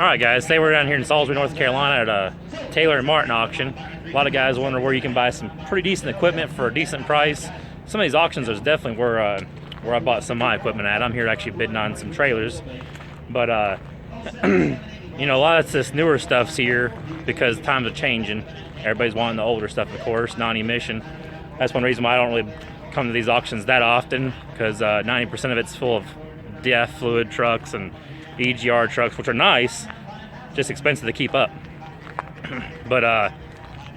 Alright guys, today we're down here in Salisbury, North Carolina at a Taylor and Martin auction. A lot of guys wonder where you can buy some pretty decent equipment for a decent price. Some of these auctions is definitely where I bought some of my equipment at. I'm here actually bidding on some trailers. But you know, a lot of this newer stuff's here because times are changing. Everybody's wanting the older stuff, of course, non-emission. That's one reason why I don't really come to these auctions that often, because 90% of it's full of DF fluid trucks and EGR trucks, which are nice, just expensive to keep up. But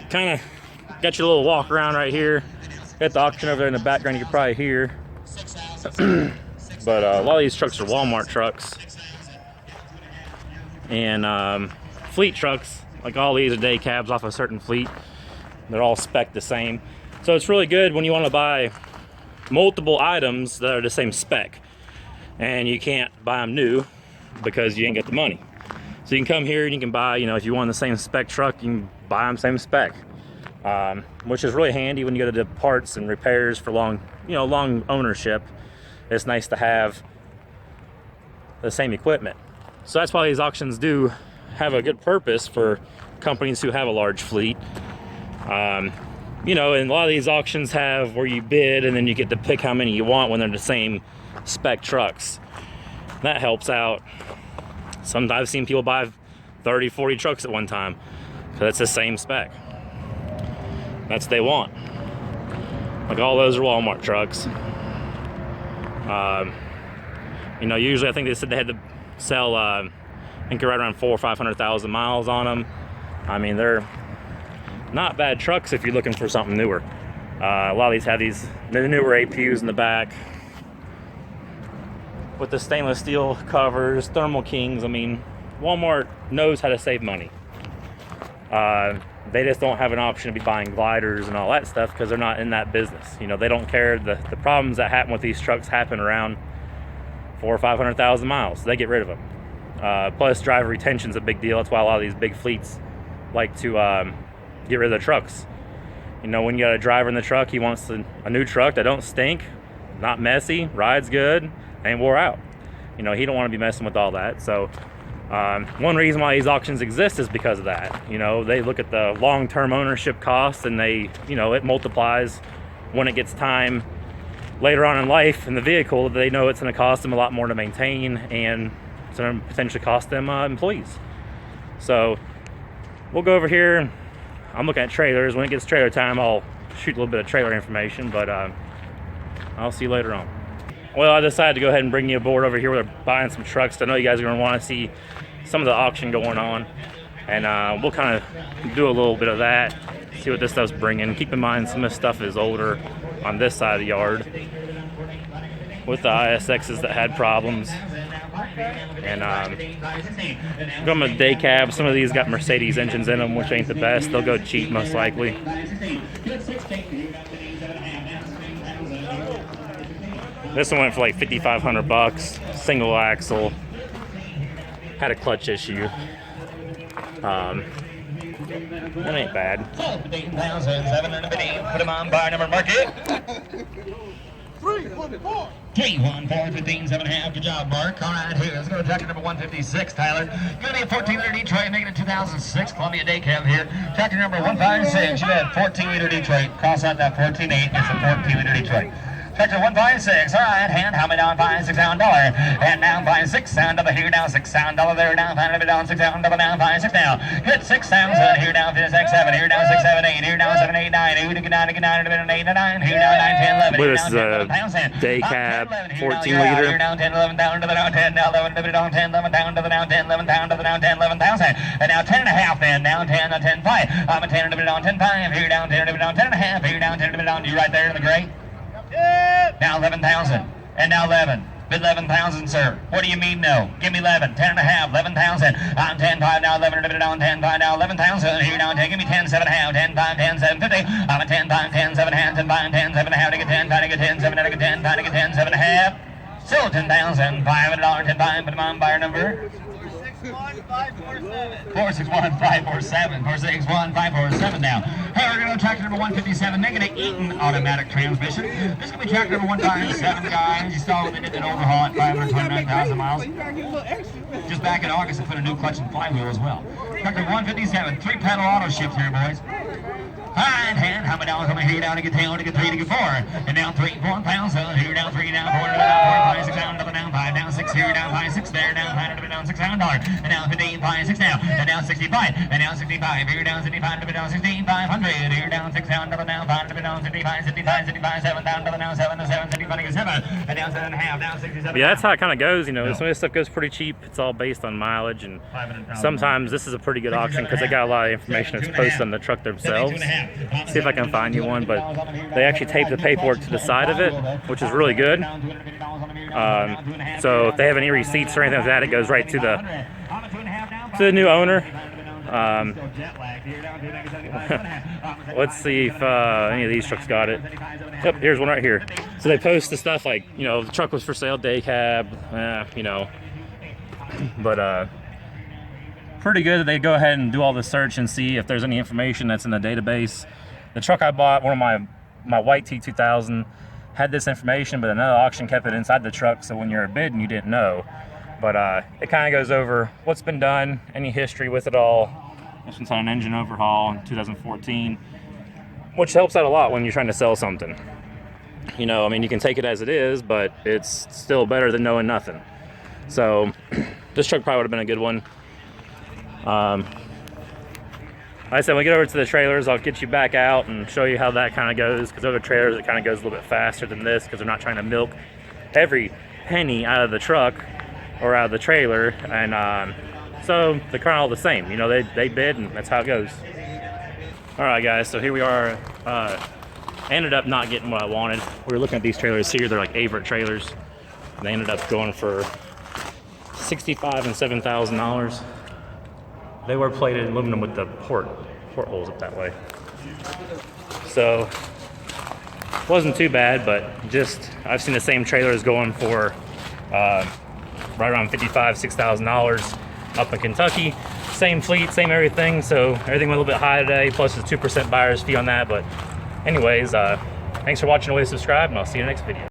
kind of got your little walk around right here. Got the auction over there in the background, you can probably hear. But a lot of these trucks are Walmart trucks and fleet trucks. Like all these are day cabs off a certain fleet. They're all spec'd the same. So it's really good when you want to buy multiple items that are the same spec. And you can't buy them new because you ain't got the money. So you can come here and you can buy, you know, if you want the same spec truck, you can buy them same spec. Which is really handy when you go to the parts and repairs for long ownership. It's nice to have the same equipment. So that's why these auctions do have a good purpose for companies who have a large fleet. You know, and a lot of these auctions have where you bid and then you get to pick how many you want when they're the same spec trucks. That helps out. Sometimes I've seen people buy 30, 40 trucks at one time because it's the same spec. That's what they want. Like all those are Walmart trucks. You know, usually I think they said they had to sell, I think right around 400,000 or 500,000 miles on them. I mean, they're not bad trucks if you're looking for something newer. A lot of these have the newer APUs in the back with the stainless steel covers, Thermal Kings. I mean, Walmart knows how to save money. They just don't have an option to be buying gliders and all that stuff because they're not in that business. You know, they don't care. The problems that happen with these trucks happen around 400,000 or 500,000 miles. So they get rid of them. Plus, driver retention's a big deal. That's why a lot of these big fleets like to get rid of the trucks. You know, when you got a driver in the truck, he wants a new truck that don't stink, not messy, rides good, ain't wore out. You know, he don't want to be messing with all that. So one reason why these auctions exist is because of that. You know, they look at the long-term ownership costs and they, you know, it multiplies when it gets time later on in life in the vehicle. They know it's going to cost them a lot more to maintain and it's going to potentially cost them employees. So we'll go over here. I'm looking at trailers. When it gets trailer time, I'll shoot a little bit of trailer information, but I'll see you later on. Well, I decided to go ahead and bring you aboard over here where they're buying some trucks. I know you guys are going to want to see some of the auction going on, and we'll kind of do a little bit of that, see what this stuff's bringing. Keep in mind some of this stuff is older on this side of the yard with the ISXs that had problems. And going with day cabs, some of these got Mercedes engines in them, which ain't the best. They'll go cheap most likely. This one went for like $5,500, single axle, had a clutch issue. That ain't bad. 15,715. Put them on bar number market. 314. 314, 15.5. Good job, Mark. All right, here. Let's go to tractor number 156, Tyler. Gonna be a 14-liter Detroit, making it 2006 Columbia Day Cab here. Tractor number 156. You had 14-liter Detroit. Cross out that 14.8. It's a 14-liter Detroit. Tractor 156, all right, hand, how many down, $5, $6 down, and down, $5, $6 down, double here, down, $6 down, there, down, $5, down, $6 down, double down, $5, $6 down, hit 6 sounds, here down, 6, 7, here down, 6, 7, 8, here down, 7, 8, 9, 8, get down, 8, 9, here down, 9, 10, 11, here down, 10, 11, day cab, 14-liter. Here down, 10, 11, down to the down, 10, now 11, down, 10, 11, down to the down, 10, 11, down to the down, 10, 11,000, and now 10.5, then, down 10, 10, 5, I'm a 10, down, 10, 5, here down, 10, down, 10.5, here down, 10, down, you right there in the gray. Now 11,000, and now 11. 11,000, sir. What do you mean no? Give me 11. 10.5. 11,000. I'm 10.5 now. 11. On 10.5 now. 11,000. Here now. Give me 10. 7.5. 10.5. 10.750. I'm a 10.5. 10.7 hand. 10.5. 10.7 to get 10. Trying to get 10. 7 to get 10. Trying to get 10. 7.5. Still 10,000. $500. 10.5. Put them on buyer number 461-547. 461-547 now. Hey, we're going to tractor number 157, making an Eaton automatic transmission. This is going to be tractor number 157, guys. You saw when they did an overhaul at 529,000 miles. Just back in August, they put a new clutch and flywheel as well. Tractor 157, 3-pedal auto shift here, boys. Right hand, how many down, coming here down to get 2, to get 3, to get 4. And down 3, 4 pounds, here down 3, down 4, down 4, 5, 6 down, down 5, down 6, here down 5, 6 there, down 5, down 6 down, and down 15, 5, 6 down, and down 65, and down 65, here down 65, down 16, 500, here down 6 down, down 5, down 65, 65, 65, 7 down, down 7 to 7, 75, 7, and down 7.5, down 67. Yeah, that's how it kind of goes. You know, some of this stuff goes pretty cheap. It's all based on mileage, and sometimes this is a pretty good auction because they got a lot of information that's posted on the truck themselves. See if I can find you one, but they actually tape the paperwork to the side of it, which is really good. So if they have any receipts or anything like that, it goes right to the new owner. Let's see if any of these trucks got it. Yep, here's one right here. So they post the stuff like, you know, the truck was for sale, day cab, you know, but pretty good that they go ahead and do all the search and see if there's any information that's in the database. The truck I bought, one of my white T2000, had this information, but another auction kept it inside the truck, so when you're bidding, you didn't know. But it kind of goes over what's been done, any history with it all. This one's on an engine overhaul in 2014, which helps out a lot when you're trying to sell something. You know, I mean, you can take it as it is, but it's still better than knowing nothing. So this truck probably would have been a good one. Like I said, when we get over to the trailers, I'll get you back out and show you how that kind of goes, because other trailers, it kind of goes a little bit faster than this because they're not trying to milk every penny out of the truck or out of the trailer. And so they're kind of all the same. You know, they bid, and that's how it goes. All right, guys, so here we are. Ended up not getting what I wanted. We were looking at these trailers here. They're like Averitt trailers. They ended up going for $65,000 and $7,000. They were plated aluminum with the port holes up that way. So wasn't too bad, but just I've seen the same trailers going for right around $55,000, $6,000 up in Kentucky. Same fleet, same everything. So everything went a little bit high today. Plus the 2% buyer's fee on that. But anyways, thanks for watching. Always subscribe, and I'll see you in the next video.